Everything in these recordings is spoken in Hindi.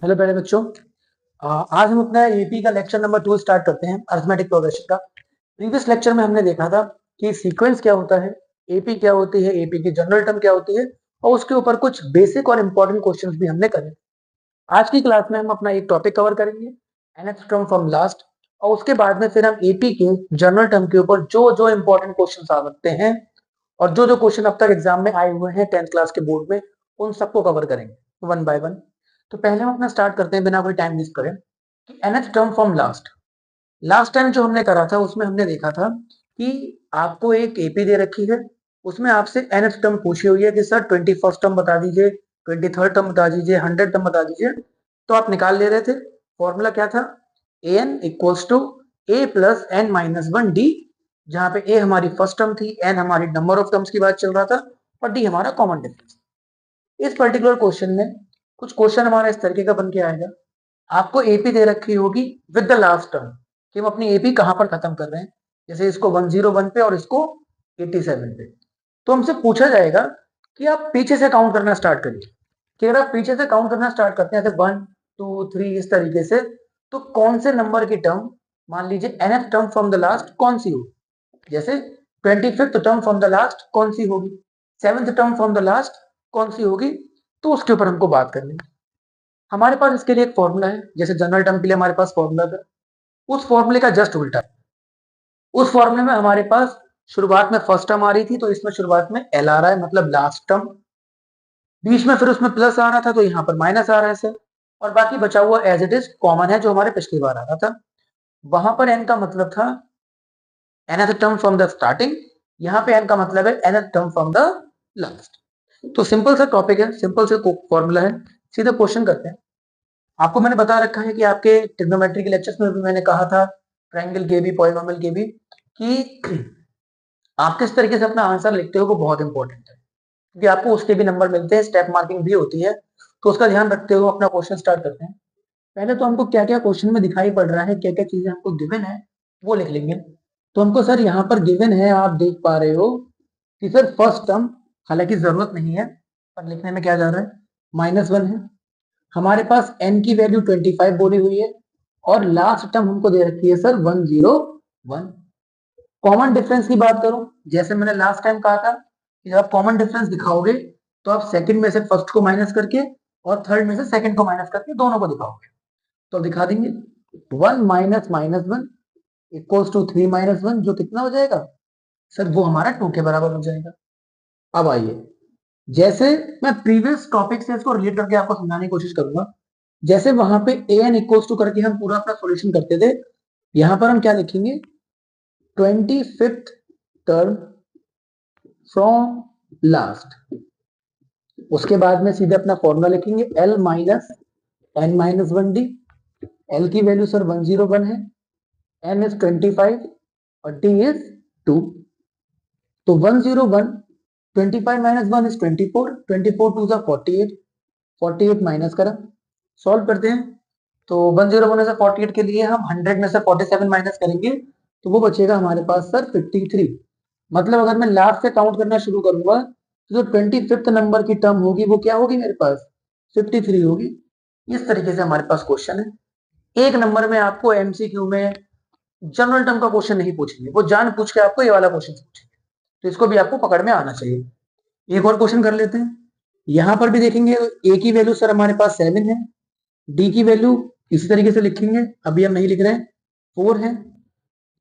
हेलो प्यारे बच्चों। आज हम अपना एपी का लेक्चर नंबर 2 स्टार्ट करते हैं, अरिथमेटिक प्रोग्रेशन का। प्रीवियस लेक्चर में हमने देखा था कि सीक्वेंस क्या होता है, एपी क्या होती है, एपी की जनरल टर्म क्या होती है और उसके ऊपर कुछ बेसिक और इंपॉर्टेंट क्वेश्चंस भी हमने करे। आज की क्लास में हम अपना एक टॉपिक कवर करेंगे, nth टर्म फ्रॉम लास्ट, और उसके बाद में फिर हम एपी के जनरल टर्म के ऊपर जो जो इंपॉर्टेंट क्वेश्चन आ सकते हैं और जो जो क्वेश्चन अब तक एग्जाम में आए हुए हैं 10th क्लास के बोर्ड में, उन सबको कवर करेंगे वन बाय वन। तो पहले हम अपना स्टार्ट करते हैं बिना कोई टाइम वेस्ट करें कि nth term from last. Last time जो हमने करा था उसमें हमने देखा था कि आपको एक एपी दे रखी है, उसमें आपसे nth टर्म पूछी हुई है कि सर 21st टर्म बता दीजिए, 23rd टर्म बता दीजिए, 100 टर्म बता दीजिए। तो आप निकाल ले रहे थे। फॉर्मूला क्या था? an equals to a plus n minus one d, जहां पे a हमारी फर्स्ट टर्म थी, n हमारी नंबर ऑफ टर्म्स की बात चल रहा था और d हमारा कॉमन डिफरेंस। इस पर्टिकुलर क्वेश्चन में कुछ क्वेश्चन हमारा इस तरीके का बन के आएगा। आपको एपी दे रखी होगी विद द लास्ट टर्म कि हम अपनी एपी कहां पर खत्म कर रहे हैं, जैसे इसको 101 पे और इसको 87 पे। तो हमसे पूछा जाएगा कि आप पीछे से काउंट करना स्टार्ट करिए, कि अगर आप पीछे से काउंट करना स्टार्ट करते हैं जैसे 1 2 3 इस तरीके से, तो कौन से नंबर की टर्म, मान लीजिए nth term from the last कौन सी होगी, जैसे 25th term from the last कौन सी होगी, 7th term from the last कौन सी होगी, तो उसके ऊपर हमको बात करनी है। हमारे पास इसके लिए एक फॉर्मूला है, जैसे जनरल टर्म के लिए हमारे पास फॉर्मूला था, उस फॉर्मूले का जस्ट उल्टा। उस फॉर्मूले में हमारे पास शुरुआत में फर्स्ट टर्म आ रही थी, तो इसमें शुरुआत में एल आ रहा है, मतलब लास्ट टर्म। बीच में फिर उसमें प्लस आ रहा था, तो यहाँ पर माइनस आ रहा है सर। और बाकी बचा हुआ एज इट इज कॉमन है, जो हमारे पिछली बार आ रहा था। वहां पर एन का मतलब था nth term from the starting, यहाँ पे n का मतलब है nth term from the last. तो सिंपल सा टॉपिक है, सिंपल से फॉर्मूला है, सीधा क्वेश्चन करते हैं। आपको मैंने बता रखा है कि आपके ट्रिग्नोमेट्री के लेक्चर्स में भी मैंने कहा था, ट्रायंगल के भी, पॉलिनोमियल के भी, कि आप किस तरीके से अपना आंसर लिखते हो वो बहुत इंपॉर्टेंट है, क्योंकि आपको उसके भी नंबर मिलते हैं, स्टेप मार्किंग भी होती है। तो उसका ध्यान रखते हुए अपना क्वेश्चन स्टार्ट करते हैं। पहले तो हमको क्या क्या क्वेश्चन में दिखाई पड़ रहा है, क्या क्या चीजें हमको गिवन है, वो लिख लेंगे। तो हमको सर यहाँ पर गिवन है, आप देख पा रहे हो कि सर फर्स्ट टर्म, हालांकि जरूरत नहीं है पर लिखने में क्या जा रहा है, -1 है। हमारे पास n की वैल्यू 25 बोली हुई है और लास्ट टर्म हमको दे रखी है सर 101। कॉमन डिफरेंस की बात करूं, जैसे मैंने लास्ट टाइम कहा था कि जब आप कॉमन डिफरेंस दिखाओगे तो आप सेकंड में से फर्स्ट को माइनस करके और थर्ड में से सेकंड को माइनस करके दोनों को दिखाओगे। तो दिखा देंगे 1 माइनस -1 इक्वल्स टू 3 - 1, जो कितना हो जाएगा सर, वो हमारा 2 के बराबर हो जाएगा। अब आइए, जैसे मैं प्रीवियस टॉपिक से इसको रिलेट करके आपको समझाने की कोशिश करूंगा। जैसे वहां पे an इक्वल्स टू करके हम पूरा अपना सॉल्यूशन करते थे, यहां पर हम क्या लिखेंगे, 25th टर्म फ्रॉम लास्ट। उसके बाद में सीधे अपना फॉर्मूला लिखेंगे l minus n minus one D. l की वैल्यू सर 101 है, n इज 25 और d इज 2। तो 101, 25 माइनस 1 इज 24, 24 टू सा 48, 48 माइनस करा, सॉल्व करते हैं। तो 101 में से 48 के लिए हम 100 में से 47 माइनस करेंगे, तो वो बचेगा हमारे पास सर 53। मतलब अगर मैं लास्ट से काउंट करना शुरू करूंगा तो जो 25th नंबर की टर्म होगी वो क्या होगी, मेरे पास 53 होगी। इस तरीके से हमारे पास क्वेश्चन है। एक नंबर में आपको एमसीक्यू में जनरल टर्म का क्वेश्चन नहीं पूछेंगे, वो जान पूछ के आपको ये वाला क्वेश्चन पूछेंगे, तो इसको भी आपको पकड़ में आना चाहिए। एक और क्वेश्चन कर लेते हैं। यहां पर भी देखेंगे ए की वैल्यू सर हमारे पास 7 है, डी की वैल्यू इसी तरीके से लिखेंगे, अभी हम नहीं लिख रहे हैं, 4 है,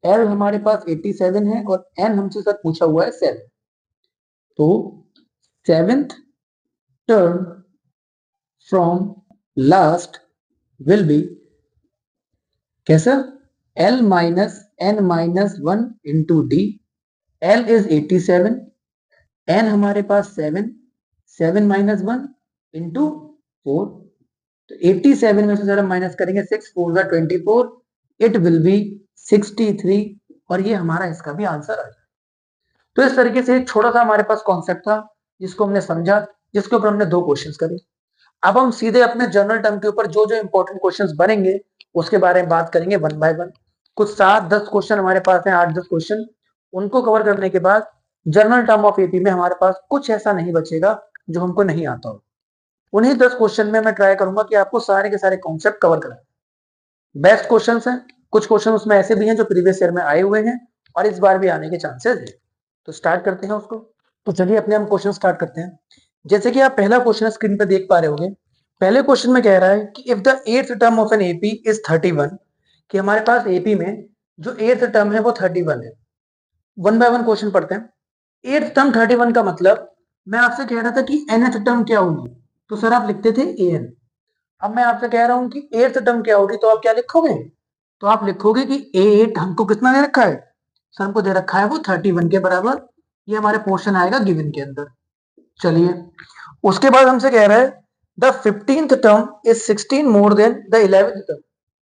एल हमारे पास 87 है और एन हमसे सर पूछा हुआ है 7। तो 7th term from last will be कैसा, L minus n minus 1 into D. L is 87, n हमारे पास 7, 7 माइनस 1 इंटू 4। तो 87 में से जरा माइनस करेंगे, 6 4 जा 24, इट विल बी 63, और ये हमारा इसका भी आंसर आ जाए। तो इस तरीके से एक छोटा सा हमारे पास कॉन्सेप्ट था जिसको हमने समझा, जिसके ऊपर हमने 2 क्वेश्चंस करे। अब हम सीधे अपने जनरल टर्म के ऊपर जो जो इंपॉर्टेंट क्वेश्चंस बनेंगे उसके बारे में बात करेंगे वन बाय वन। कुछ 7-10 क्वेश्चन हमारे पास हैं, 8-10 क्वेश्चन, उनको कवर करने के बाद जनरल टर्म ऑफ एपी में हमारे पास कुछ ऐसा नहीं बचेगा जो हमको नहीं आता हो। उन्हीं 10 क्वेश्चन में मैं ट्राई करूंगा कि आपको सारे के सारे कॉन्सेप्ट कवर कराए। बेस्ट क्वेश्चन हैं, कुछ क्वेश्चन उसमें ऐसे भी हैं जो प्रीवियस ईयर में आए हुए हैं और इस बार भी आने के चांसेस है। तो स्टार्ट करते हैं उसको। तो चलिए अपने हम क्वेश्चन स्टार्ट करते हैं। जैसे कि आप पहला क्वेश्चन स्क्रीन पे देख पा रहे होंगे। पहले क्वेश्चन में कह रहा है कि if the eighth term of an AP is 31, कि हमारे पास एपी में जो एट्थ टर्म है वो 31 है। वन बाय वन क्वेश्चन पढ़ते हैं। एट्थ टर्म 31 का मतलब मैं आपसे कह रहा था कि nth टर्म क्या होगी, तो सर आप लिखते थे an। अब मैं आपसे कह रहा हूं कि एट्थ टर्म क्या होगी, तो आप क्या लिखोगे, तो आप लिखोगे कि एट हमको कितना दे रखा है, सर हमको दे रखा है वो 31 के बराबर। ये हमारे पोर्शन आएगा गिवन के अंदर। चलिए उसके बाद हमसे कह रहा है the 15th term is 16 more than the 11th term,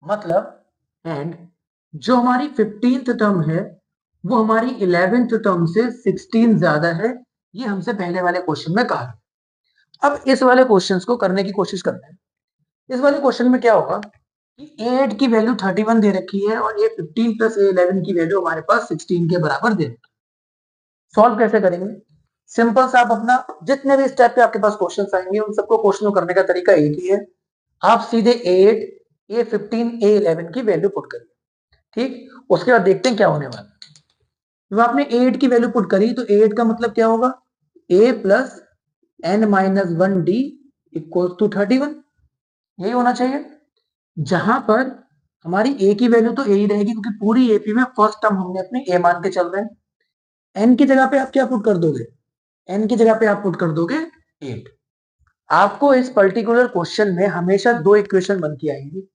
मतलब एंड जो हमारी 15th टर्म है वो हमारी 11th टर्म से 16 ज्यादा है। ये हमसे पहले वाले क्वेश्चन में कहा। अब इस वाले क्वेश्चंस को करने की कोशिश करते हैं। इस वाले क्वेश्चन में क्या होगा कि 8 की वैल्यू 31 दे रखी है और ये 15 प्लस 11 की वैल्यू हमारे पास 16 के बराबर दे रखी है। सॉल्व कैसे करेंगे, सिंपल सा आप अपना जितने भी इस टाइप के आपके पास क्वेश्चंस आएंगे उन सबको क्वेश्चन करने का तरीका एक ही है। आप सीधे 8, A15, A11 की वैल्यू पुट करिए। ठीक, उसके बाद देखते हैं क्या होने वाला है। जब आपने 8 की वैल्यू पुट करी तो 8 का मतलब क्या होगा, A plus n minus 1D equal to 31, यही होना चाहिए। जहां पर हमारी a की वैल्यू तो a ही रहेगी क्योंकि पूरी एपी में फर्स्ट टर्म हमने अपने a मान के चल रहे हैं। n की जगह पे आप क्या पुट कर दोगे, n की जगह पे आप पुट कर दोगे 8। आपको इस पर्टिकुलर क्वेश्चन में हमेशा दो इक्वेशन बन के आएंगी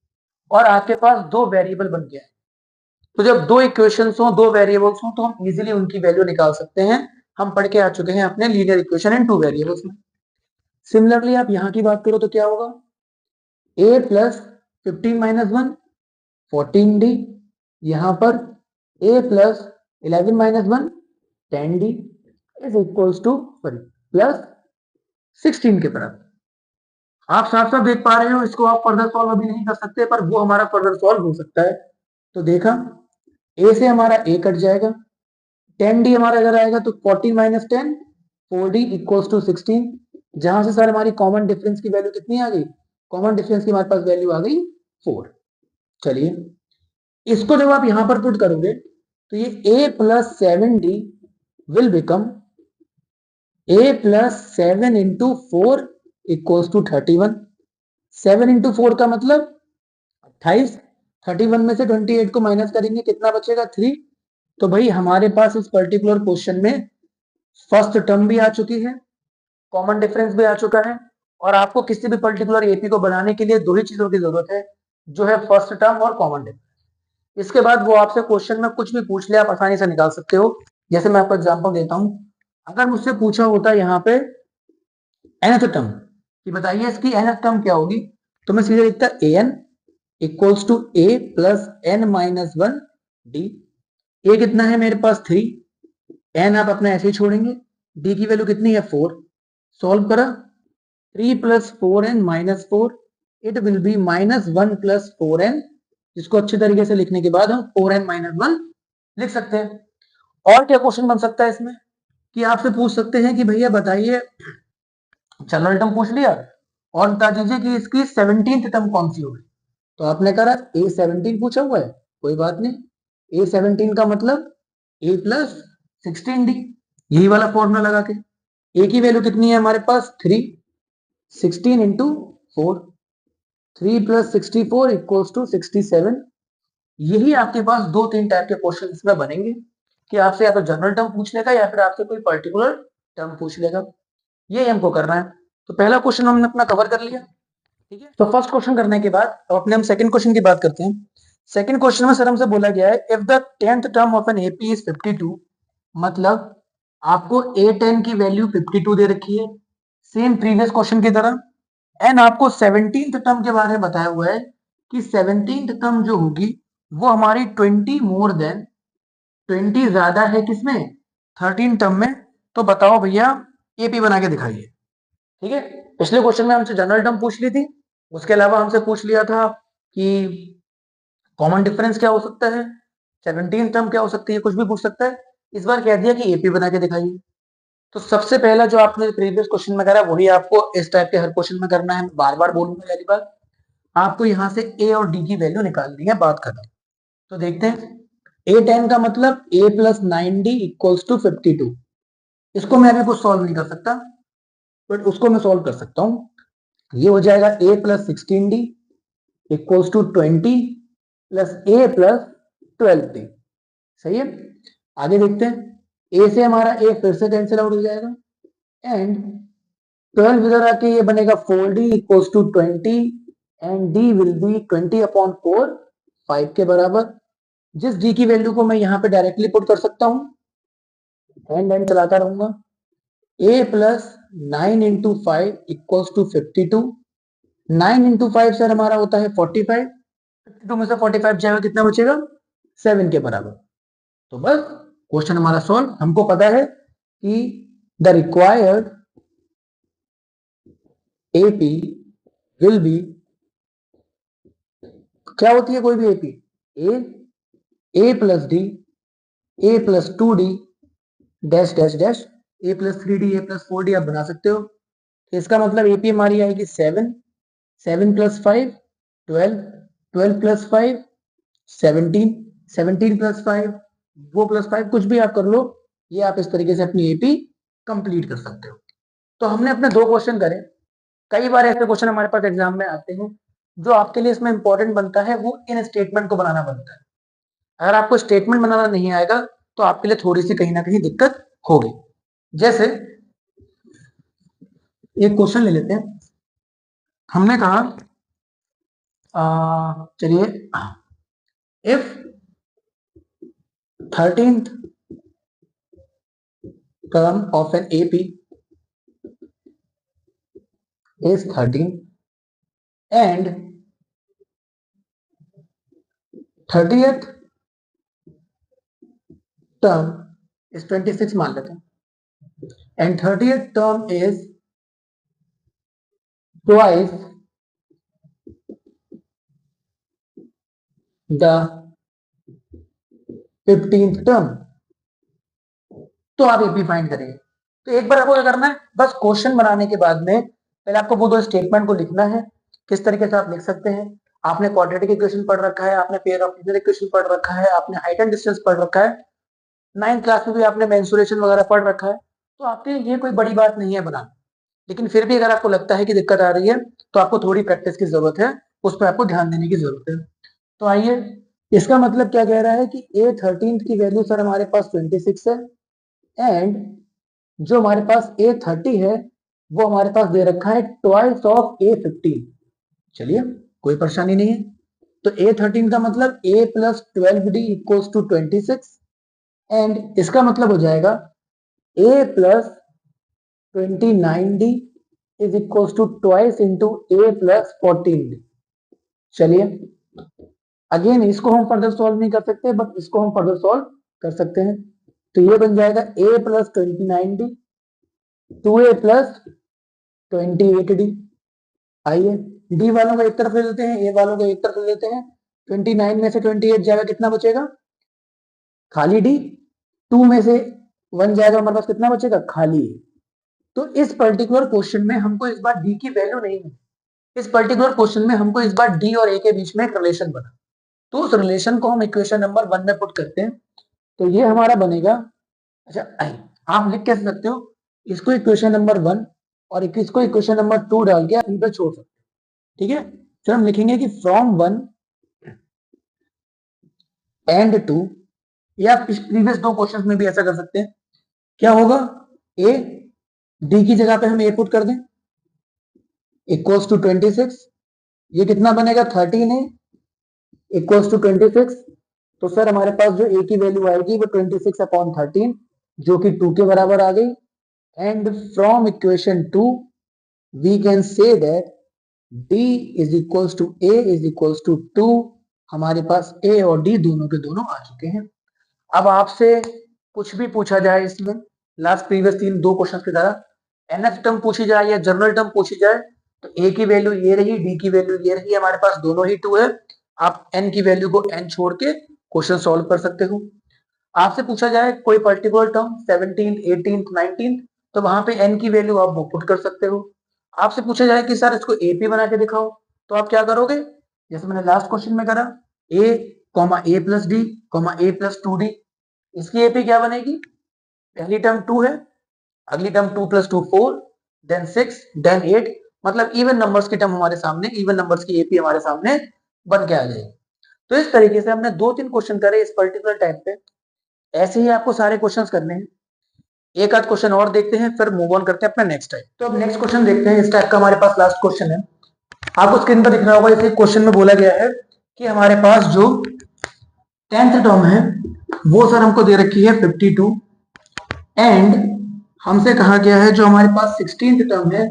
और आपके पास दो वेरिएबल बन के आएंगे। तो जब दो इक्वेशंस हो, दो वेरिएबल्स हो, तो हम इजीली उनकी वैल्यू निकाल सकते हैं। हम पढ़ के आ चुके हैं अपने linear equation in two variables में। सिमिलरली आप यहां की बात करो तो क्या होगा, a प्लस 15 माइनस 1 14D, यहां पर a plus 11 minus 1 10D is equals two plus 16 के बराबर। आप साफ साफ देख पा रहे हो, इसको आप फर्दर सॉल्व अभी नहीं कर सकते पर वो हमारा फर्दर सॉल्व हो सकता है। तो देखा, a से हमारा a कट जाएगा, 10D हमारा इधर आएगा तो 14 माइनस 10 4D इक्वल्स टू 16। जहां से सर हमारी कॉमन डिफरेंस की वैल्यू कितनी आ गई, कॉमन डिफरेंस की हमारे पास वैल्यू आ गई 4। चलिए इसको जब आप यहां पर पुट करोगे तो ये a plus 7D will become a plus 7 into 4 equals to 31। 7 into 4 का मतलब 28। 31 में से 28 को माइनस करेंगे कितना बचेगा 3। तो भाई हमारे पास इस पर्टिकुलर क्वेश्चन में फर्स्ट टर्म भी आ चुकी है, कॉमन डिफरेंस भी आ चुका है और आपको किसी भी पर्टिकुलर एपी को बनाने के लिए दो ही चीजों की जरूरत है, जो है फर्स्ट टर्म और कॉमन डिफरेंस। इसके बाद वो आपसे क्वेश्चन में कुछ भी पूछ ले आप आसानी से निकाल सकते हो। जैसे मैं आपको एग्जांपल देता हूं, अगर मुझसे पूछा होता यहाँ पे nth टर्म कि बताइए इसकी nth टर्म क्या होगी, तो मैं सीधे लिखता an equals to a plus n minus 1D। a कितना है मेरे पास 3, n आप अपना ऐसे ही छोड़ेंगे, d की वैल्यू कितनी है 4। सॉल्व करा, 3 plus 4n minus 4 it will be minus 1 plus 4n, जिसको अच्छे तरीके से लिखने के बाद हम 4n माइनस 1 लिख सकते हैं। और क्या क्वेश्चन बन सकता है इसमें कि आपसे पूछ सकते हैं कि भैया बताइए, जनरल टर्म पूछ लिया और बता दीजिए कि इसकी 17th टर्म कौन सी होगी। तो आपने कहा A17 पूछा हुआ है, कोई बात नहीं, A17 का मतलब a प्लस 16D, यही वाला फॉर्मूला लगा के। a की वैल्यू कितनी है हमारे पास 3, 16 इंटू 4, 3 प्लस 64 इक्वल्स टू 67। यही आपके पास दो तीन टाइप के क्वेश्चन इसमें बनेंगे कि आपसे या तो जनरल टर्म पूछ लेगा या फिर आपसे कोई पर्टिकुलर टर्म पूछ लेगा। ये हमको करना है। तो पहला क्वेश्चन हमने अपना कवर कर लिया, ठीक है। तो फर्स्ट क्वेश्चन करने के बाद अब अपने हम सेकंड क्वेश्चन की बात करते हैं। सेकंड क्वेश्चन में सर हमसे बोला गया है if the 10th term of an AP is 52, मतलब आपको A10 की वैल्यू 52 दे रखी है सेम प्रीवियस क्वेश्चन की तरह, एंड आपको 17th टर्म के बारे में बताया हुआ है कि 17th टर्म जो होगी वो हमारी 20 मोर देन 20 ज्यादा है किसमें 13 टर्म में। तो बताओ भैया एपी बना के दिखाइए, ठीक है। पिछले क्वेश्चन में हमसे जनरल टर्म पूछ ली थी, उसके अलावा हमसे पूछ लिया था कि कॉमन डिफरेंस क्या हो सकता है, 17 टर्म क्या हो सकती है, कुछ भी पूछ सकता है। इस बार कह दिया कि एपी बना के दिखाइए। तो सबसे पहला जो आपने प्रीवियस क्वेश्चन में करा वही आपको इस टाइप के हर क्वेश्चन में करना है। बार बार बोलूंगा पहली बात, आपको यहाँ से ए और डी की वैल्यू निकालनी है, बात खत्म। तो देखते हैं, A10 का मतलब a plus 9d equals to 52। इसको मैं अभी कुछ सॉल्व नहीं कर सकता, बट उसको मैं सॉल्व कर सकता हूं। ये हो जाएगा a plus 16d equals to 20 plus a plus 12d। सही है। आगे देखते हैं, a से हमारा a फिर से कैंसिल आउट हो जाएगा, एंड 12 इधर आके ये बनेगा 4d equals to 20 and d will be 20 upon 4, 5 के बराबर। जिस d की वैल्यू को मैं यहाँ पे डायरेक्टली पुट कर सकता हूँ, एंड चलाता रहूंगा। a plus 9 into 5 equals to 52। 9 into 5 sir हमारा होता है 45। 52 में से 45 जाएगा, कितना बचेगा? 7 के बराबर। तो बस क्वेश्चन हमारा सॉल्व। हमको पता है कि the required AP will be, क्या होती है कोई भी AP? a plus D, a plus 2d dash dash dash, a plus 3d, a plus 4d आप बना सकते हो। तो इसका मतलब AP हमारी आएगी 7, 7 प्लस 5 12, 12 प्लस 5 17, 17 प्लस 5 वो प्लस 5, कुछ भी आप कर लो। ये आप इस तरीके से अपनी AP कंप्लीट कर सकते हो। तो हमने अपने 2 क्वेश्चन करे। कई बार ऐसे क्वेश्चन हमारे पास एग्जाम में आते हैं, जो आपके लिए इसमें इंपॉर्टेंट बनता है वो इन स्टेटमेंट को बनाना बनता है। अगर आपको स्टेटमेंट बनाना नहीं आएगा तो आपके लिए थोड़ी सी कहीं ना कहीं दिक्कत होगी। जैसे एक क्वेश्चन ले लेते हैं। हमने कहा चलिए, if 13th term of an AP is 13 and 30th term is 26 मान लेते हैं, and 30th term is twice the 15th term, तो आप एपी फाइंड करेंगे। तो एक बार आपको क्या करना है, बस क्वेश्चन बनाने के बाद में पहले आपको वो 2 स्टेटमेंट को लिखना है। किस तरीके से आप लिख सकते हैं? आपने क्वाड्रेटिक इक्वेशन पढ़ रखा है, आपने पेयर ऑफ लीनियर इक्वेशन पढ़ रखा है, आपने हाइट एंड डिस्टेंस पढ़ रखा है, 9th क्लास में भी आपने मेंसुरेशन वगैरह पढ़ रखा है, तो आपके लिए ये कोई बड़ी बात नहीं है बनाना। लेकिन फिर भी अगर आपको लगता है कि दिक्कत आ रही है तो आपको थोड़ी प्रैक्टिस की जरूरत है, उस पर आपको ध्यान देने की जरूरत है। तो आइए, इसका मतलब क्या कह रहा है कि A13 की वैल्यू सर हमारे पास 26 है, एंड जो हमारे पास A30 है वो हमारे पास दे रखा है ट्वाइस ऑफ A15। चलिए, कोई परेशानी नहीं है। तो A13 का मतलब A plus 12d equals to 26, and इसका मतलब हो जाएगा A plus 29d is equals to twice into A plus 14d। चलिए, अगेन इसको हम फर्दर सॉल्व नहीं कर सकते, बट इसको हम फर्दर सॉल्व कर सकते हैं। तो ये बन जाएगा A plus 29d 2A plus 28d। आइए, डी वालों को एक तरफ ले लेते हैं, ए वालों को एक तरफ ले लेते हैं। 29 में से 28 जाएगा, कितना बचेगा? खाली डी। 2 में से 1 जाएगा, हमारे पास कितना बचेगा? खाली ए। तो इस पर्टिकुलर क्वेश्चन में हमको इस बार डी की वैल्यू नहीं है। इस पर्टिकुलर क्वेश्चन में हमको इस बार डी और ए के बीच में एक रिलेशन बना, तो उस रिलेशन को हम इक्वेशन नंबर 1 में पुट करते हैं। तो ये हमारा बनेगा, अच्छा आप लिख कैसे सकते हो इसको? इक्वेशन नंबर 1 और इसको इक्वेशन नंबर 2 डाल के आप इन पे छोड़ सकते हो। ठीक है, फिर हम लिखेंगे कि फ्रॉम 1 एंड 2, या प्रीवियस 2 क्वेश्चंस में भी ऐसा कर सकते हैं। क्या होगा? ए, डी की जगह पे हम ए पुट कर दें, इक्वल्स टू 26। ये कितना बनेगा? 13 है इक्वल्स टू 26। तो सर हमारे पास जो ए की वैल्यू आएगी वो 26 अपॉन 13, जो कि 2 के बराबर आ गई। And from equation 2 we can say that d is equals to a is equals to 2। हमारे पास a और d दोनों के दोनों आ चुके हैं। अब आपसे कुछ भी पूछा जाए इसमें, लास्ट प्रीवियस 2 क्वेश्चन की तरह nth टर्म पूछी जाए या जनरल टर्म पूछी जाए, तो a की वैल्यू ये रही, d की वैल्यू ये रही, हमारे पास दोनों ही 2 है। आप n की वैल्यू को n छोड़ के क्वेश्चन सॉल्व कर सकते हो। आपसे पूछा जाए कोई particular term 17th 18th 19th, तो वहां पे n की वैल्यू आप वो पुट कर सकते हो। आपसे पूछा जाए कि सर इसको एपी बना के दिखाओ, तो आप क्या करोगे, जैसे मैंने लास्ट क्वेश्चन में करा, a comma A plus D comma A plus two D, इसकी एपी क्या बनेगी, पहली टर्म 2 है, अगली टर्म 2 प्लस 2 4, देन 6, देन 8, मतलब इवन नंबर्स की टर्म हमारे सामने, इवन नंबर्स की एपी हमारे सामने बन के आ जाएगी। तो इस तरीके से हमने 2-3 क्वेश्चन करे इस पर्टिकुलर टाइप पे। ऐसे ही आपको सारे क्वेश्चंस करने हैं। एक आध क्वेश्चन और देखते हैं, फिर मूव ऑन करते हैं अपना नेक्स्ट टाइप। तो अब नेक्स्ट क्वेश्चन देखते हैं। इस टाइप का हमारे पास लास्ट क्वेश्चन है, आपको स्क्रीन पर दिख रहा होगा। इस क्वेश्चन में बोला गया है कि हमारे पास जो 10th टर्म है वो सर हमको दे रखी है 52, एंड हमसे कहा गया है जो हमारे पास 16th टर्म है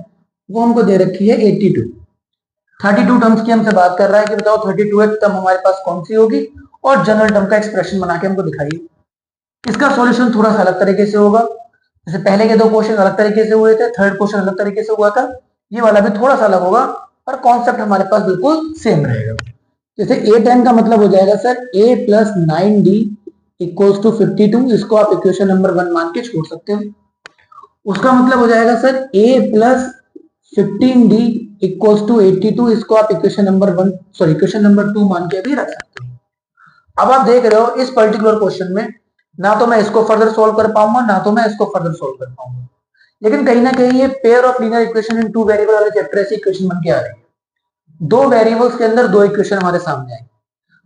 वो हमको दे रखी है 82। 32 टर्म्स की हमसे बात कर रहा है कि बताओ 32th टर्म हमारे पास कौन सी होगी, और जनरल टर्म का एक्सप्रेशन बना के हमको दिखाइए। इसका सॉल्यूशन थोड़ा सा अलग तरीके से होगा। जैसे पहले के 2 क्वेश्चन अलग तरीके से हुए थे, थर्ड क्वेश्चन अलग तरीके से हुआ था, ये वाला भी थोड़ा सा अलग होगा, और कॉन्सेप्ट हमारे पास बिल्कुल सेम रहेगा। जैसे a10 का मतलब हो जाएगा sir a plus 9d equals to 52, इसको आप इक्वेशन नंबर 1 मान के छोड़ सकते हो। उसका मतलब हो जाएगा sir a plus 15d equals to 82, इसको आप equation number 1 sorry equation number 2 मान के भी रख सकते हो। अब आप देख रहे हो इस पर्टिकुलर क्वेश्चन में ना तो मैं इसको फर्दर सोल्व कर पाऊंगा, ना तो मैं इसको फर्दर सोल्व कर पाऊंगा, लेकिन कहीं ना कहीं ये pair of linear equation in two variable वाले चैप्टर ऐसी इक्वेशन बन के आ रही है। 2 वेरिएबल्स के अंदर 2 इक्वेशन हमारे सामने आए,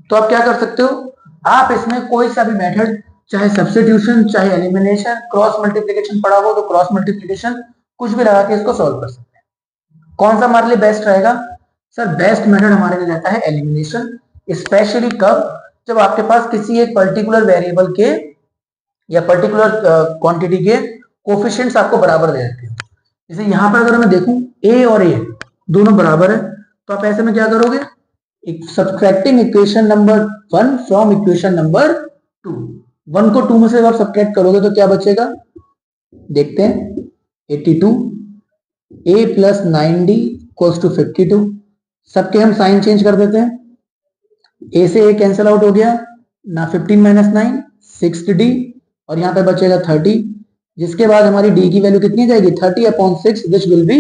तो आप क्या कर सकते हो, आप इसमें कोई सा भी मेथड, चाहे सब्स्टिट्यूशन, चाहे एलिमिनेशन, क्रॉस मल्टीप्लिकेशन पढ़ा हो तो क्रॉस मल्टीप्लिकेशन, कुछ भी लगा के इसको सॉल्व कर सकते हैं। कौन सा हमारे लिए बेस्ट रहेगा, सर बेस्ट मेथड हमारे लिए रहता है एलिमिनेशन। स्पेशली कब, जब आपके पास किसी एक पर्टिकुलर वेरिएबल के या पर्टिकुलर क्वांटिटी के कोफिशिएंट्स आपको बराबर दे रखे हो। जैसे यहां पर अगर मैं देखूं a और a दोनों बराबर है, तो आप ऐसे में क्या करोगे, subtracting equation number 1 from equation number 2, 1 को 2 में से आप सब्ट्रैक्ट करोगे तो क्या बचेगा, देखते हैं, 82, a plus 9d equals to 52। सबके हम साइन चेंज कर देते हैं, a से a कैंसिल आउट हो गया ना, 15 माइनस 9 6d, और यहां पे बचेगा 30, जिसके बाद हमारी d की वैल्यू कितनी जाएगी 30/6, विच विल बी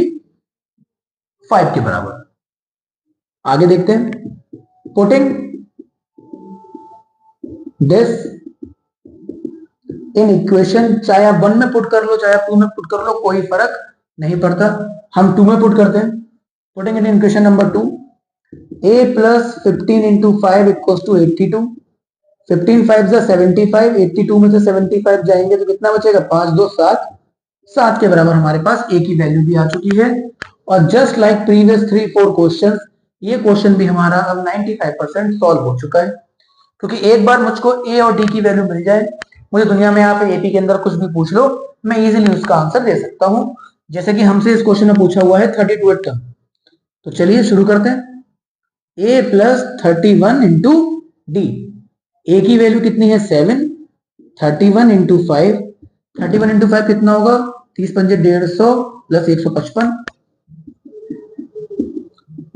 5 के बराबर। आगे देखते हैं, पुटिंग दिस इन इक्वेशन, चाहे आप 1 में पुट कर लो चाहे आप 2 में पुट कर लो, कोई फर्क नहीं पड़ता, हम 2 में पुट करते हैं। Putting in equation number 2, a plus 15 into 5 equals to 82, 15 5 जा 75, 82 में से 75 जाएंगे तो कितना बचेगा, 5 2 7, 7 के बराबर हमारे पास a की वैल्यू भी आ चुकी है। और जस्ट लाइक प्रीवियस 3-4 क्वेश्चन, ये क्वेश्चन भी हमारा अब 95% सॉल्व हो चुका है, क्योंकि एक बार मुझको a और d की वैल्यू मिल जाए, मुझे दुनिया में आप एपी के अंदर कुछ भी पूछ लो, मैं इजीली उसका आंसर दे सकता हूं। जैसे कि हमसे इस क्वेश्चन में पूछा हुआ है 32 टर्म, तो चलिए शुरू करते हैं। a प्लस 31 इंटू डी, ए की वैल्यू कितनी है 7, 31 इंटू 5, 31 इंटू 5 कितना होगा, 30 पंजे 150 प्लस 155,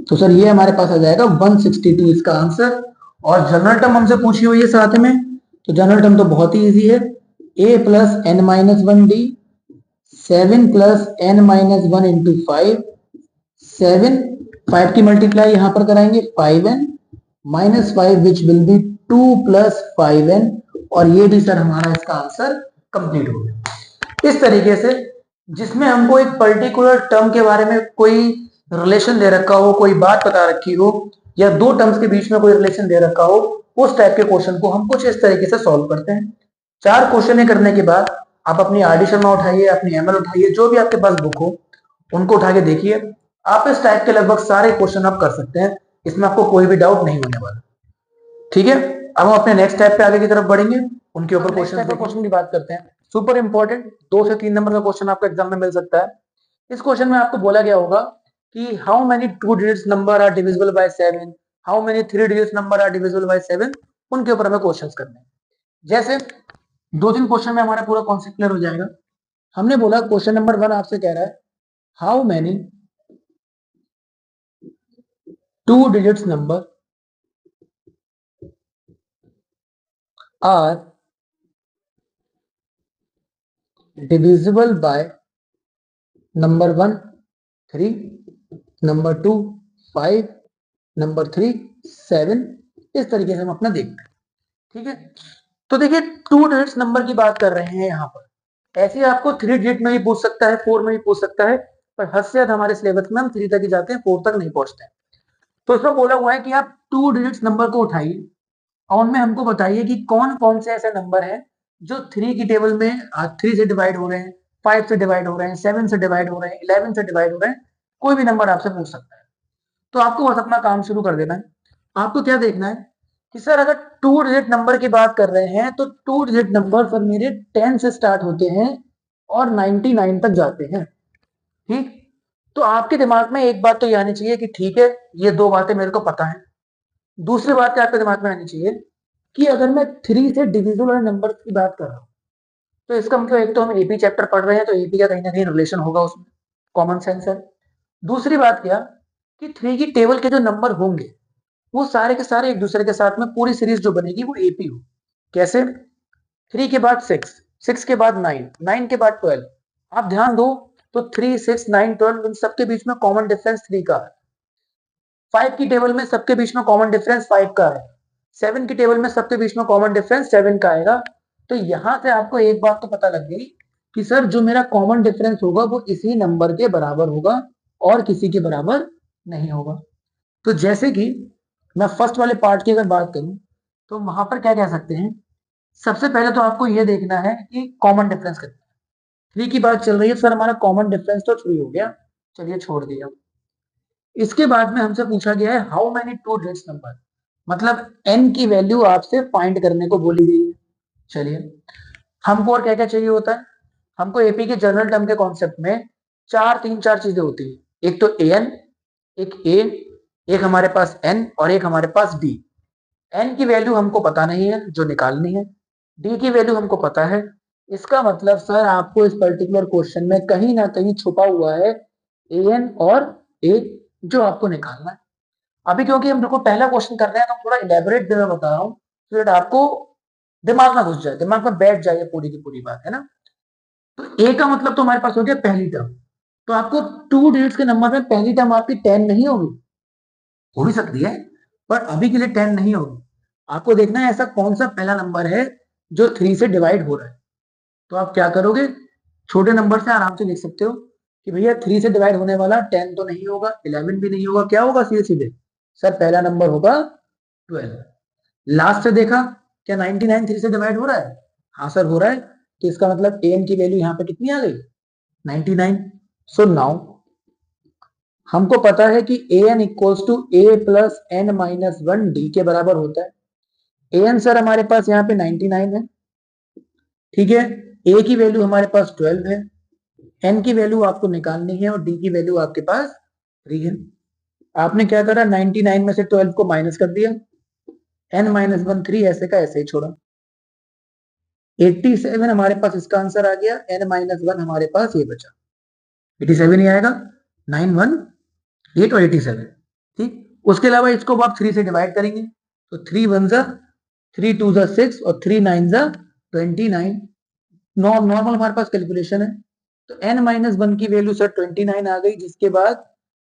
तो सर ये हमारे पास आ जाएगा 162 इसका आंसर। और जनरल टर्म हमसे पूछी हुई है साथ में, तो जनरल टर्म तो बहुत ही इजी है, a plus n minus 1d, 7 plus n minus 1 into 5, 7, 5 की मल्टीप्लाई यहां पर कराएंगे 5n minus 5 which will be 2 plus 5n, और ये भी सर हमारा इसका आंसर कंप्लीट हो गया। इस तरीके से जिसमें हमको एक पर्टिकुलर टर्म के बारे में कोई रिलेशन दे रखा हो, कोई बात बता रखी हो, या 2 टर्म्स के बीच में कोई रिलेशन दे रखा हो, उस टाइप के क्वेश्चन को हम कुछ इस तरीके से सॉल्व करते हैं। 4 क्वेश्चन करने के बाद आप अपनी आर डी शर्मा उठाइए, अपनी एमएल उठाइए, जो भी आपके पास बुक हो उनको उठा के देखिए, आप इस टाइप के लगभग सारे क्वेश्चन आप कर सकते हैं, इसमें आपको कोई भी डाउट नहीं होने वाला। ठीक है, अब हम अपने नेक्स्ट टाइप पे आगे की तरफ बढ़ेंगे, उनके ऊपर क्वेश्चन की बात करते हैं। सुपर इंपॉर्टेंट 2 से 3 नंबर का क्वेश्चन आपको एग्जाम में मिल सकता है। इस क्वेश्चन में आपको बोला गया होगा कि how many 2 digits number are divisible by 7, how many 3 digits number are divisible by 7, उनके ऊपर हमें क्वेश्चंस करने हैं। जैसे 2-3 क्वेश्चन में हमारा पूरा कॉन्सेप्ट क्लियर हो जाएगा। हमने बोला क्वेश्चन नंबर 1 आपसे कह रहा है how many 2 digits number are divisible by number 1 3, number 2 5, number 3 7, इस तरीके से हम अपना देखते हैं। ठीक है, तो देखिए 2 डिजिट्स नंबर की बात कर रहे हैं यहाँ पर। ऐसे आपको 3 डिजिट में भी पूछ सकता है, 4 में भी पूछ सकता है, पर हद से ज्यादा हमारे सिलेबस में हम 3 तक ही जाते हैं, 4 तक नहीं पहुंचते हैं। तो इसमें बोला हुआ है कि आप 2 डिजिट्स नंबर को उठाइए और उनमें हमको बताइए कि कौन कौन से ऐसे नंबर हैं जो 3 की टेबल में 3 से डिवाइड हो रहे हैं, 5 से डिवाइड हो रहे हैं, 7 से डिवाइड हो रहे हैं, 11 से डिवाइड हो रहे हैं। कोई भी नंबर आपसे पूछ सकता है, तो आपको बस अपना काम शुरू कर देना है। आपको क्या देखना है कि सर अगर 2 डिजिट नंबर की बात कर रहे हैं तो 2 डिजिट नंबर सर मेरे 10 से स्टार्ट होते हैं और 99 तक जाते हैं। ठीक, तो आपके दिमाग में एक बात तो ये आनी चाहिए कि ठीक है, ये 2 बातें मेरे को पता है। दूसरी बात क्या आपके दिमाग में आनी चाहिए कि अगर मैं 3 से डिविजिबल वाले नंबर की बात कर रहा हूँ, तो इसका मतलब एक तो हम एपी चैप्टर पढ़ रहे हैं, तो एपी का कहीं ना कहीं रिलेशन होगा उसमें, कॉमन सेंस है। दूसरी बात क्या कि 3 की टेबल के जो नंबर होंगे वो सारे के सारे एक दूसरे के साथ में पूरी सीरीज जो बनेगी वो एपी हो। कैसे? 3 के बाद 6, 6 के बाद 9, 9 के बाद 12। आप ध्यान दो तो 3 6 9 12 इन सबके बीच में कॉमन डिफरेंस 3 का है। 5 की टेबल में सबके बीच में कॉमन डिफरेंस 5 का है। 7 की टेबल में सबके बीच में कॉमन डिफरेंस 7 का आएगा। तो यहां से आपको एक बात तो पता लग गई कि सर जो मेरा कॉमन डिफरेंस होगा वो इसी नंबर के बराबर होगा और किसी के बराबर नहीं होगा। तो जैसे कि मैं फर्स्ट वाले पार्ट की अगर बात करूं तो वहां पर क्या कह सकते हैं, सबसे पहले तो आपको यह देखना है कि कॉमन डिफरेंस कितना है। 3 की बात चल रही है, सर हमारा कॉमन डिफरेंस तो 3 हो गया, चलिए छोड़ दिया। इसके बाद में हमसे पूछा गया है how many two digits number, मतलब n की वैल्यू आपसे फाइंड करने को बोली गई है। चलिए, हमको और क्या क्या चाहिए होता है, हमको एपी के जनरल टर्म के कॉन्सेप्ट में तीन चार चीजें होती है। एक तो an, एक a, एक हमारे पास n और एक हमारे पास d। n की वैल्यू हमको पता नहीं है जो निकालनी है, d की वैल्यू हमको पता है। इसका मतलब सर आपको इस पर्टिकुलर क्वेश्चन में कहीं ना कहीं छुपा हुआ है an और a जो आपको निकालना है। अभी क्योंकि हम देखो पहला क्वेश्चन कर रहे हैं तो थोड़ा इलेबोरेट वे में बता रहा हूँ, तो आपको दिमाग में घुस जाए, दिमाग में बैठ जाए पूरी की पूरी बात, है ना। तो ए का मतलब तो हमारे पास हो गया पहली टर्म। तो आपको 2 डिजिट्स के नंबर में पहली टर्म आपकी 10 नहीं होगी, हो भी सकती है पर अभी के लिए 10 नहीं होगी। आपको देखना है ऐसा कौन सा पहला नंबर है जो 3 से डिवाइड हो रहा है। तो आप क्या करोगे, छोटे नंबर से आराम से लिख सकते हो कि भैया 3 से डिवाइड होने वाला 10 तो नहीं होगा, 11 भी नहीं होगा, क्या होगा सीधे सीधे सर पहला नंबर होगा 12। लास्ट से देखा क्या 99 3 से डिवाइड हो रहा है, हाँ सर हो रहा है। तो इसका मतलब an की वैल्यू यहाँ पे कितनी आ गई 99। सो नाउ हमको पता है कि an equals to a plus n minus 1 d के बराबर होता है। an सर हमारे पास यहाँ पे 99 है, ठीक है। a की वैल्यू हमारे पास 12 है, n की वैल्यू आपको निकालनी है और d की वैल्यू आपके पास 3 है। आपने क्या करा 99 में से 12 को माइनस कर दिया, n माइनस 1 3 ऐसे का ऐसे ही छोड़ा। 87 हमारे पास इसका आंसर आ गया, n माइनस 1 हमारे पास ये बचा, 87 ही आएगा, 9 1 8 और 87। ठीक, उसके अलावा इसको आप 3 से डिवाइड करेंगे तो 3 1 जा 3 2 जा 6 और 3 9 जा 29। नॉर्मल हमारे पास कैलकुलेशन है, तो n माइनस 1 की वैल्यू सर 29 आ गई, जिसके बाद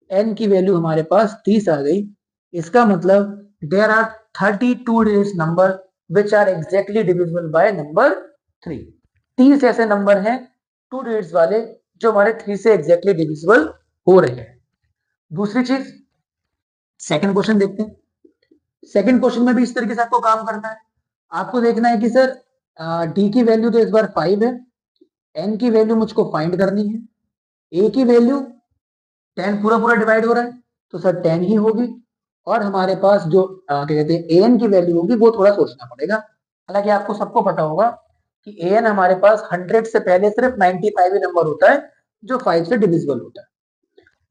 n की वैल्यू हमारे पास 30 आ गई। इसका मतलब there are 32 digits number which are exactly divisible by number 3। 30 ऐसे नंबर हैं 2 डिजिट्स वाले जो हमारे 3 से एग्जैक्टली डिविजिबल हो रहे हैं। दूसरी चीज, सेकंड क्वेश्चन देखते हैं। सेकंड क्वेश्चन में भी इस तरीके से आपको काम करना है। आपको देखना है कि सर डी की वैल्यू तो इस बार 5 है, एन की वैल्यू मुझको फाइंड करनी है, ए की वैल्यू 10 पूरा पूरा डिवाइड हो रहा है तो सर 10 ही होगी, और हमारे पास जो क्या कहते हैं ए एन की वैल्यू होगी वो थोड़ा सोचना पड़ेगा। हालांकि आपको सबको पता होगा कि ए एन हमारे पास 100 से पहले सिर्फ 95 ही नंबर होता है जो 5 से डिविजिबल होता है।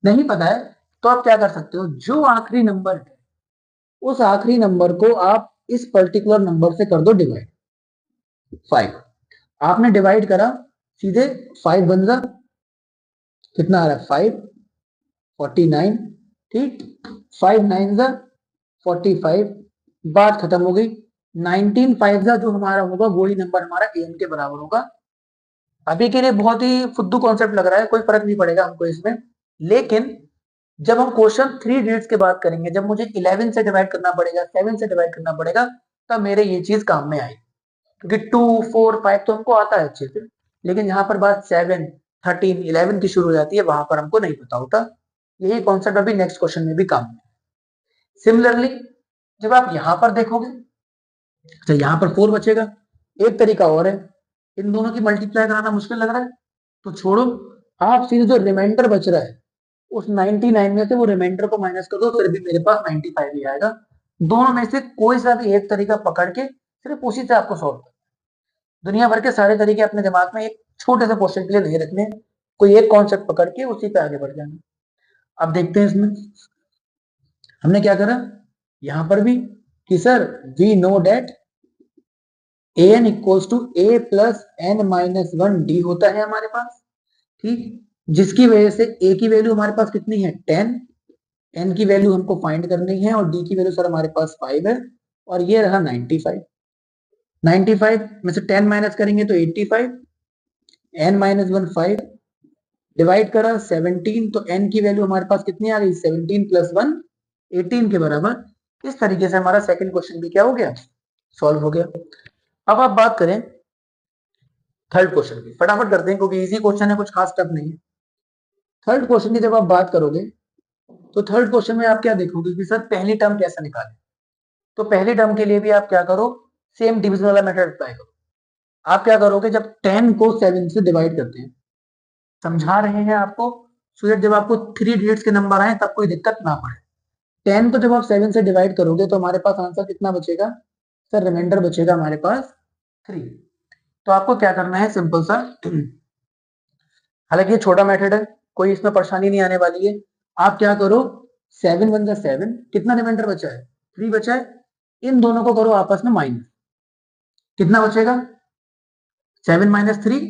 नहीं पता है तो आप क्या कर सकते हो, जो आखिरी नंबर है उस आखिरी नंबर को आप इस पर्टिकुलर नंबर से कर दो डिवाइड। 5 आपने डिवाइड करा, सीधे 5 बन जा कितना आ रहा है 5 49। ठीक, 5 9 जा 45, बात खत्म हो गई। 19 5 जा जो हमारा होगा वही नंबर हमारा एन के बराबर होगा। अभी के लिए बहुत ही फुद्दू कॉन्सेप्ट लग रहा है, कोई फर्क नहीं पड़ेगा हमको इसमें, लेकिन जब हम क्वेश्चन 3 डिजिट्स की बात करेंगे, जब मुझे 11 से डिवाइड करना पड़ेगा, 7 से डिवाइड करना पड़ेगा, तब मेरे ये चीज काम में आएगी। क्योंकि 2 4 5 तो हमको आता है अच्छे से, लेकिन यहाँ पर बात 7 13 11 की शुरू हो जाती है, वहां पर हमको नहीं पता होता। यही कॉन्सेप्ट अभी नेक्स्ट क्वेश्चन में भी काम में। सिमिलरली जब आप यहाँ पर देखोगे, अच्छा यहाँ पर 4 बचेगा। एक तरीका और है, इन दोनों की मल्टीप्लाई कराना मुश्किल लग रहा है तो छोड़ो, आप सीधे जो रिमाइंडर बच रहा है उस 99 में से वो रिमाइंडर को माइनस कर दो, फिर भी मेरे पास 95 ही आएगा। दोनों में से कोई सा भी एक तरीका पकड़ के सिर्फ उसी से आपको सॉल्व करना है। दुनिया भर के सारे तरीके अपने दिमाग में एक छोटे से क्वेश्चन के लिए नहीं रखने, कोई एक कॉन्सेप्ट पकड़ के उसी पे आगे बढ़ जाना। अब देखते हैं इसमें हमने क्या करा, यहां पर भी कि sir we know that an equals to a plus n minus one d होता है हमारे पास, ठीक, जिसकी वजह से a की वैल्यू हमारे पास कितनी है 10, n की वैल्यू हमको फाइंड करनी है और d की वैल्यू सर हमारे पास 5 है, और ये रहा 95। 95 में से 10 माइनस करेंगे तो 85, n माइनस वन 5, डिवाइड करा 17, तो n की वैल्यू हमारे पास कितनी आ गई 17 प्लस वन 18 के बराबर। इस तरीके से हमारा सेकंड क्वेश्चन भी क्या हो गया, सॉल्व हो गया। अब आप बात करें थर्ड क्वेश्चन की, फटाफट करते हैं क्योंकि इजी क्वेश्चन है, कुछ खास टफ नहीं है। थर्ड क्वेश्चन की जब आप बात करोगे तो थर्ड क्वेश्चन में आप क्या देखोगे कि सर पहली टर्म कैसे निकालें। तो पहली टर्म के लिए भी आप क्या करो, सेम डिविजन वाला मेथड अप्लाई करो। आप क्या करोगे, जब 10 को 7 से डिवाइड करते हैं, समझा रहे हैं आपको, सो दैट जब आपको 3 डिजिट्स के नंबर आए तब कोई दिक्कत ना पड़े। 10 को जब आप 7 से डिवाइड करोगे तो हमारे पास आंसर कितना बचेगा, सर रिमाइंडर बचेगा हमारे पास 3। तो आपको क्या करना है, सिंपल सा, हालांकि ये छोटा मेथड है, कोई इसमें परेशानी नहीं आने वाली है। आप क्या करो, 7 वन जा 7, कितना रिमाइंडर बचा है 3 बचा है, इन दोनों को करो आपस में माइनस, कितना बचेगा 7 माइनस 3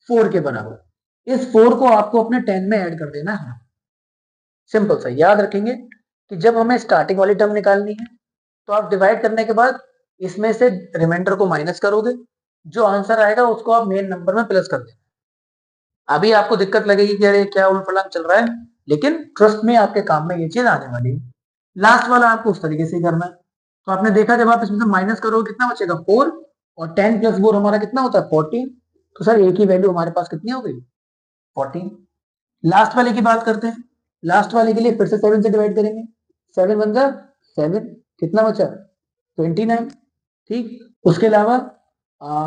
4 के बराबर। इस 4 को आपको अपने 10 में ऐड कर देना है। सिंपल सा याद रखेंगे कि जब हमें स्टार्टिंग वाली टर्म निकालनी है तो आप डिवाइड करने के बाद इसमें से रिमाइंडर को माइनस करोगे, जो आंसर आएगा उसको आप मेन नंबर में प्लस कर देना। अभी आपको दिक्कत लगेगी कि अरे क्या उलटफुलट चल रहा है, लेकिन ट्रस्ट में आपके काम में ये चीज आने वाली है। लास्ट वाला आपको उस तरीके से ही करना है। तो आपने देखा जब आप इसमें से माइनस करोगे कितना बचेगा 4, और 10 प्लस 4 हमारा कितना होता है 14। तो सर एक ही वैल्यू हमारे पास कितनी हो गई 14। लास्ट वाले की बात करते हैं, लास्ट वाले के लिए फिर से 7 से डिवाइड करेंगे, 7 वन जा 7, कितना बचा 29, ठीक। उसके अलावा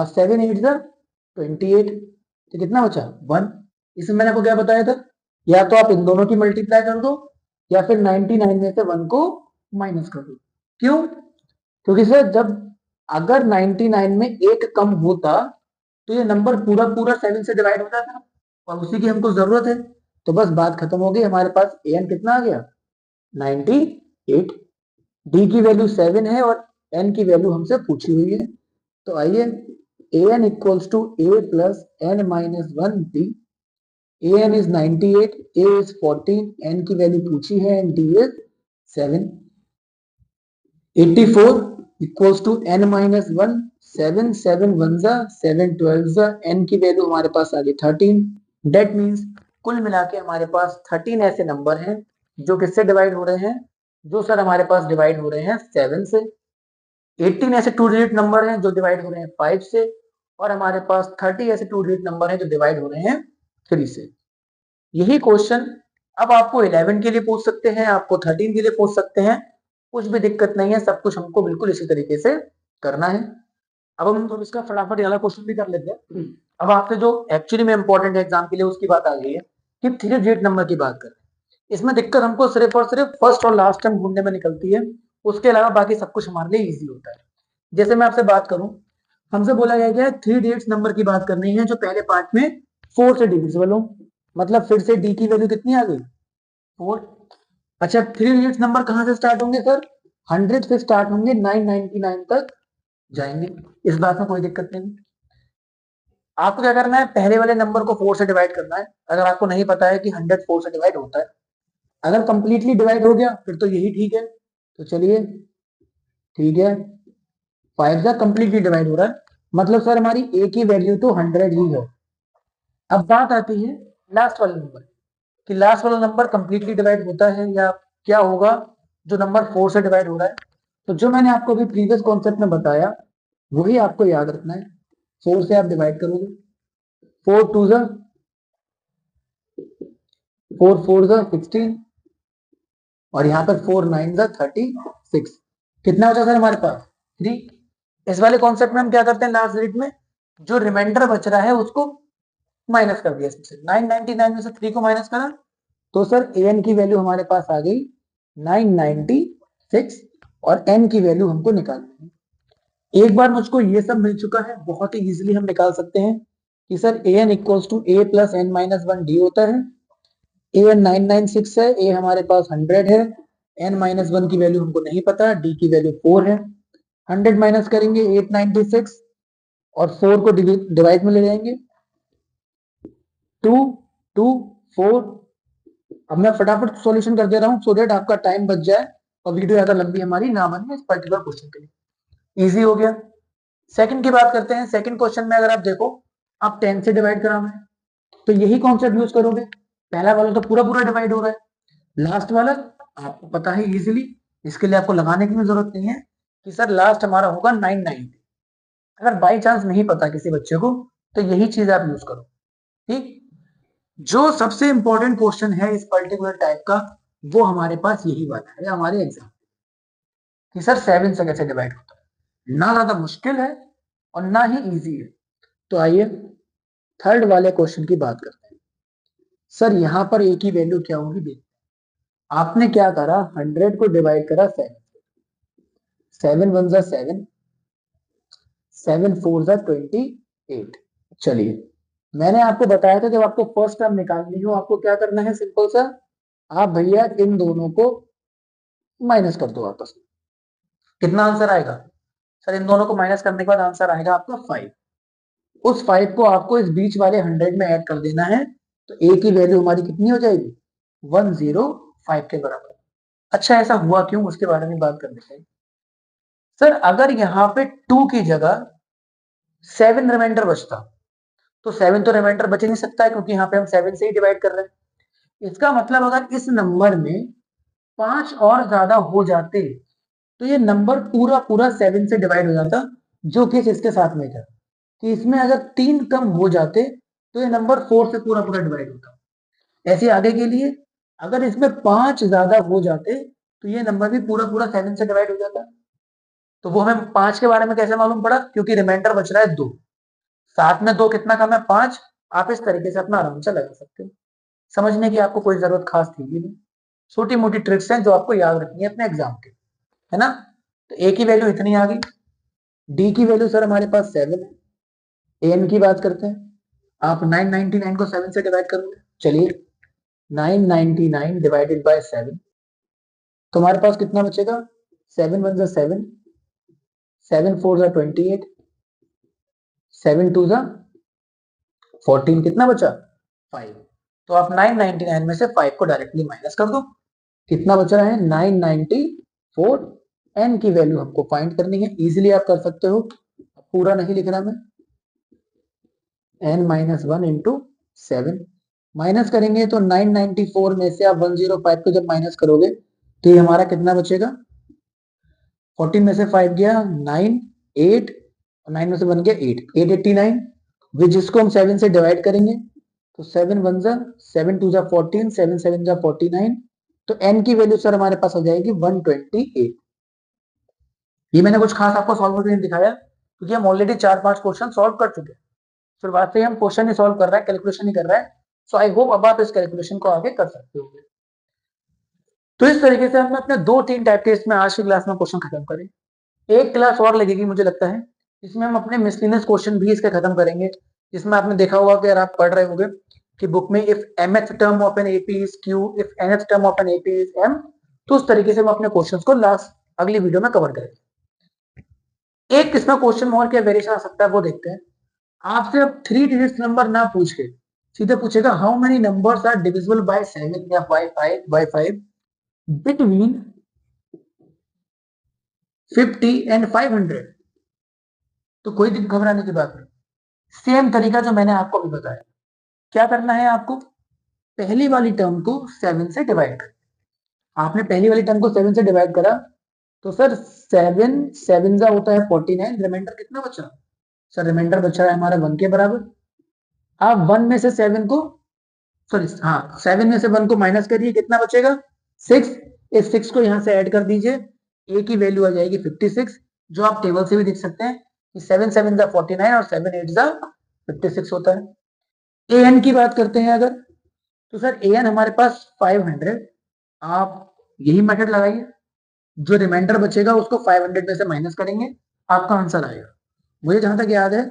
7 8 जा 28, तो कितना बचा 1। इसमें मैंने आपको क्या बताया था, या तो आप इन दोनों की मल्टीप्लाई कर दो या फिर 99 में से 1 को माइनस कर दो। क्यों, क्योंकि सर जब अगर 99 में एक कम होता तो ये नंबर पूरा पूरा 7 से डिवाइड हो जाता, और उसी की हमको जरूरत है। तो बस बात खत्म हो गई, हमारे पास an कितना आ गया 98, d की वैल्यू 7 है और n की वैल्यू हमसे पूछी हुई है। तो आइए an equals to a plus n minus one d. an is 98, a is 14, n की वैल्यू पूछी है and d is 7। 84 equals to n minus one, 7 7 one जा 7 12 जा, n की वैल्यू हमारे पास आ गई 13। डेट मीन्स कुल मिला के हमारे पास 13 ऐसे नंबर हैं जो किससे डिवाइड हो रहे हैं, जो सर हमारे पास डिवाइड हो रहे हैं 7 से। 18 ऐसे 2 डिजिट नंबर हैं जो डिवाइड हो रहे हैं 5 से, और हमारे पास 30 ऐसे 2 डिजिट नंबर हैं जो डिवाइड हो रहे हैं 3 से। यही क्वेश्चन अब आपको 11 के लिए पूछ सकते हैं, आपको 13 के लिए पूछ सकते हैं, कुछ भी दिक्कत नहीं है, सब कुछ हमको बिल्कुल इसी तरीके से करना है। अब हम तो इसका फटाफट वाला क्वेश्चन भी कर लेते हैं। अब आपसे जो एक्चुअली में इंपॉर्टेंट है एग्जाम के लिए उसकी बात आ गई है कि 3 डिजिट नंबर की बात करें। इसमें दिक्कत हमको सिर्फ और सिर्फ फर्स्ट और लास्ट टर्म ढूंढने में निकलती है, उसके अलावा बाकी सब कुछ हमारे लिए इजी होता है। जैसे मैं आपसे बात करूं, हमसे बोला गया है 3 डिजिट्स नंबर की बात करनी है जो पहले पार्ट में 4 से डिविजिबल हो, मतलब फिर से डी की वैल्यू कितनी आ गई 4। अच्छा 3 डिजिट्स नंबर कहां से स्टार्ट होंगे सर, 100 से स्टार्ट होंगे 999 तक जाएंगे, इस बात में कोई दिक्कत नहीं। आपको क्या करना है, पहले वाले नंबर को 4 से डिवाइड करना है। अगर आपको नहीं पता है कि 100 4 से डिवाइड होता है, अगर कंप्लीटली डिवाइड हो गया फिर तो यही ठीक है। तो चलिए ठीक है, 5 का कंप्लीटली डिवाइड हो रहा है, मतलब सर हमारी ए की वैल्यू तो 100 ही है। अब बात आती है लास्ट वाले नंबर कि लास्ट वाला नंबर कंप्लीटली डिवाइड होता है या क्या होगा जो नंबर 4 से डिवाइड हो रहा है। तो जो मैंने आपको अभी प्रीवियस कॉन्सेप्ट में बताया वही आपको याद रखना है। 4 से आप डिवाइड करोगे, 4 टू जा 4 4 जा 16 और यहाँ पर 4 9 जा 36। कितना बचा सर हमारे पास 3। इस वाले कॉन्सेप्ट में हम क्या करते हैं, लास्ट डिजिट में जो रिमाइंडर बच रहा है उसको माइनस कर दिया इसमें से। 999 में से 3 को माइनस करा तो सर an की वैल्यू हमारे पास आ गई 996 और n की वैल्यू हमको निकालनी है। एक बार मुझको ये सब मिल चुका है, बहुत ही इजीली हम निकाल सकते हैं कि sir an equals to a plus n minus 1 d होता है। a 996 है, a हमारे पास 100 है, n माइनस 1 की वैल्यू हमको नहीं पता, d की वैल्यू 4 है। 100 माइनस करेंगे 896 और 4 को डिवाइड में ले जाएंगे 2 2 4। अब मैं फटाफट सॉल्यूशन कर दे रहा हूं सो दैट आपका टाइम बच जाए और वीडियो ज्यादा लंबी हमारी ना बने इस पर्टिकुलर क्वेश्चन के लिए। इजी हो गया। सेकंड की बात करते हैं। सेकंड क्वेश्चन में अगर आप देखो आप 10 से डिवाइड करा है तो यही कॉन्सेप्ट यूज करोगे। पहला वाला तो पूरा पूरा डिवाइड हो रहा है, लास्ट वाला आपको पता है इजीली, इसके लिए आपको लगाने की भी जरूरत नहीं है कि सर लास्ट हमारा होगा 990। अगर बाई चांस नहीं पता किसी बच्चे को तो यही चीज आप यूज करो। ठीक, जो सबसे इंपॉर्टेंट क्वेश्चन है इस पर्टिकुलर टाइप का वो हमारे पास यही वाला है हमारे एग्जाम कि सर 7 से कैसे डिवाइड होता है। ना ज्यादा मुश्किल है और ना ही इजी है। तो आइए थर्ड वाले क्वेश्चन की बात करते हैं। सर यहां पर ए की वैल्यू क्या होगी देखते हैं। आपने क्या करा 100 को डिवाइड करा 7, 7 1 जा 7, 7 4 जा 28। चलिए मैंने आपको बताया था जब आपको फर्स्ट टर्म निकालनी हो आपको क्या करना है, सिंपल सा आप भैया इन दोनों को माइनस कर दो आपस में। कितना आंसर आएगा सर, इन दोनों को माइनस करने के बाद आंसर आएगा आपका 5। उस 5 को आपको इस बीच वाले 100 में ऐड कर देना है तो ए की वैल्यू हमारी कितनी हो जाएगी 105 के बराबर। अच्छा ऐसा हुआ क्यों उसके बारे में बात कर लेते हैं। सर अगर यहाँ पे 2 की जगह 7 रिमाइंडर बचता तो 7 तो रिमाइंडर बच ही नहीं सकता है क्योंकि यहाँ पे हम 7 से ही डिवाइड कर रहे हैं। इसका मतलब अगर इस नंबर में 5 और ज्यादा हो जाते तो ये नंबर पूरा पूरा 7 से डिवाइड हो जाता, जो केस इसके साथ में था कि इसमें अगर 3 कम हो जाते तो ये नंबर 4 से पूरा पूरा डिवाइड होता। ऐसे आगे के लिए अगर इसमें 5 ज्यादा हो जाते तो ये नंबर भी पूरा पूरा 7 से डिवाइड हो जाता। तो वो हमें 5 के बारे में कैसे मालूम पड़ा, क्योंकि रिमाइंडर बच रहा है 2, साथ में 2 कितना कम है 5। आप इस तरीके से अपना आराम से लगा सकते हो। समझने की आपको कोई जरूरत खास थी ही नहीं, छोटी मोटी ट्रिक्स हैं जो आपको याद रखनी है अपने एग्जाम के, है ना। तो ए की वैल्यू इतनी आ गई, डी की वैल्यू सर हमारे पास 7 है। एन की बात करते हैं, आप 999 को 7 से डिवाइड करोगे। चलिए 999 डिवाइडेड बाय 7 तो हमारे पास कितना बचेगा 7 1 जा 7, 7 4 जा 28, 7 2 जा 14, कितना बचा 5। तो आप 999 में से 5 को डायरेक्टली माइनस कर दो, कितना बच रहा है 994। एन की वैल्यू हमको फाइंड करनी है, इजीली आप कर सकते हो, पूरा नहीं लिख रहा मैं। n माइनस 1 इंटू 7 माइनस करेंगे तो 994 में से आप 105 को जब माइनस करोगे तो ये हमारा कितना बचेगा 14 में से 5 गया 9, 8, 9 में से 1 गया 8, 889 विच जिसको हम 7 से डिवाइड करेंगे तो 7 1 जा 7 2 जा 14, 7 7 जा 49। तो n की वैल्यू सर हमारे पास आ जाएगी 128। ये मैंने कुछ खास आपको सॉल्व करके नहीं दिखाया क्योंकि हम ऑलरेडी 4-5 क्वेश्चन सॉल्व कर चुके हैं। शुरुआत से हम क्वेश्चन ही सॉल्व कर रहा है, कैलकुलेशन ही कर रहा है। सो आई होप अब आप इस कैलकुलेशन को आगे कर सकते हो। तो इस तरीके से हमने अपने 2-3 टाइप के इसमें आज की क्लास में क्वेश्चन खत्म करें। एक क्लास और लगेगी मुझे लगता है, इसमें हम अपने मिसलिनियस क्वेश्चन भी इसके खत्म करेंगे, जिसमें आपने देखा होगा कि अगर आप पढ़ रहे होंगे कि बुक में if mth term of an AP is q, if nth term of an AP is m, तो उस तरीके से हम अपने क्वेश्चंस को लास्ट अगली वीडियो में कवर करेंगे। एक इसमें क्वेश्चन और क्या वेरिएशन आ सकता है वो देखते हैं। आपसे अब 3 डिजिट नंबर ना पूछ के सीधे पूछेगा how many numbers are divisible by 7 या बाय 5 बिटवीन 50 एंड 500। तो कोई दिन घबराने की बात नहीं, सेम तरीका जो मैंने आपको अभी बताया। क्या करना है आपको, पहली वाली टर्म को 7 से डिवाइड कर, आपने पहली वाली टर्म को 7 से डिवाइड करा तो सर 7 7 का होता है 49, रिमाइंडर कितना बचा, सर रिमाइंडर बचा है हमारा 1 के बराबर। आप 1 में से 7 को, सॉरी हाँ 7 में से 1 को माइनस करिए, कितना बचेगा 6, इस 6 को यहां से ऐड कर दीजिए, ए की वैल्यू आ जाएगी 56, जो आप टेबल से भी देख सकते हैं कि 7 7 जा 49 और 7 8 जा 56 होता है। ए एन की बात करते हैं अगर, तो सर ए एन हमारे पास 500, आप यही मेथड लगाइए, जो रिमाइंडर बचेगा उसको 500 में से माइनस करेंगे, आपका आंसर आएगा। मुझे जहां तक याद है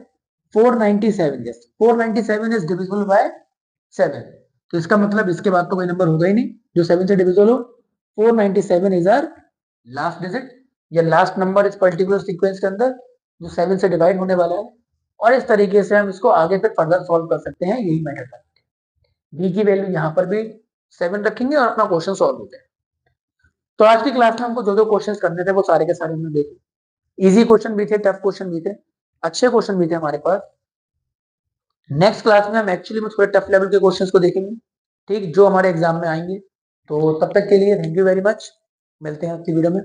497, यस 497 इज डिविजिबल बाय 7, तो इसका मतलब इसके बाद तो कोई नंबर होगा ही नहीं जो 7 से डिविजिबल हो। 497 इज आवर लास्ट डिजिट या लास्ट नंबर इस पर्टिकुलर सीक्वेंस के अंदर जो 7 से डिवाइड होने वाला है, और इस तरीके से हम इसको आगे फिर फर्दर सॉल्व कर सकते हैं, यही मेथड है। बी की वैल्यू यहाँ पर भी 7 रखेंगे और अपना क्वेश्चन सॉल्व होता है। तो आज की क्लास में हमको जो जो क्वेश्चन करने थे वो सारे के सारे हमने देखे, इजी क्वेश्चन भी थे, टफ क्वेश्चन भी थे, अच्छे क्वेश्चन भी थे हमारे पास। नेक्स्ट क्लास में हम एक्चुअली में थोड़े टफ लेवल के क्वेश्चंस को देखेंगे, ठीक, जो हमारे एग्जाम में आएंगे। तो तब तक के लिए थैंक यू वेरी मच, मिलते हैं आपकी वीडियो में।